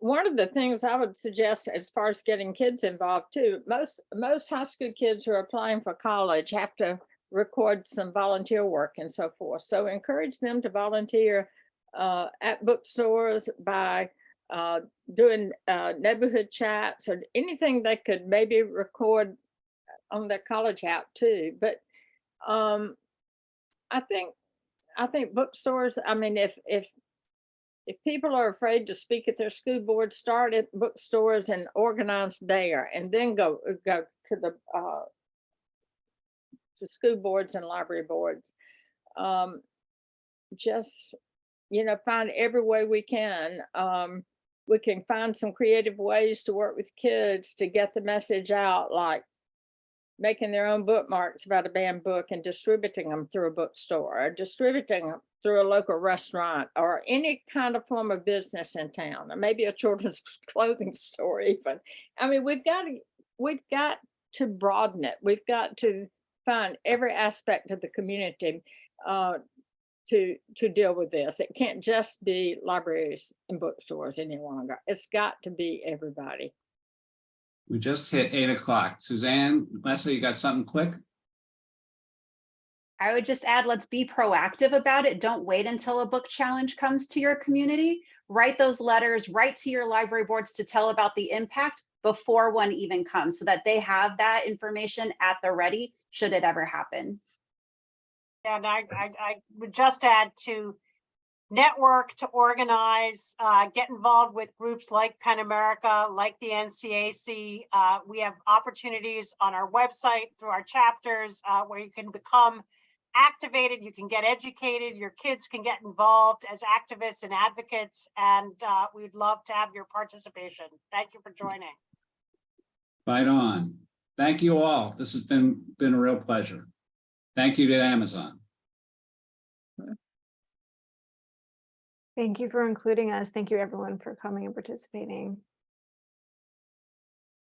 One of the things I would suggest as far as getting kids involved too, most high school kids who are applying for college have to record some volunteer work and so forth. So encourage them to volunteer at bookstores by doing neighborhood chats or anything they could maybe record on their college app too. But I think I think bookstores, I mean, if people are afraid to speak at their school board, start at bookstores and organize there, and then go to the to school boards and library boards. Just, find every way we can. We can find some creative ways to work with kids to get the message out, like making their own bookmarks about a banned book and distributing them through a bookstore, or distributing them through a local restaurant, or any kind of form of business in town, or maybe a children's clothing store even. I mean, we've got to broaden it. We've got to find every aspect of the community to deal with this. It can't just be libraries and bookstores any longer. It's got to be everybody. We just hit 8 o'clock. Suzanne, Lessa, you got something quick? I would just add, let's be proactive about it. Don't wait until a book challenge comes to your community. Write those letters, write to your library boards to tell about the impact before one even comes, so that they have that information at the ready should it ever happen. And I would just add to network, to organize, get involved with groups like PEN America, like the NCAC. We have opportunities on our website through our chapters where you can become activated, you can get educated, your kids can get involved as activists and advocates, and we'd love to have your participation. Thank you for joining. Right on. Thank you all. This has been a real pleasure. Thank you to Amazon. Thank you for including us. Thank you everyone for coming and participating.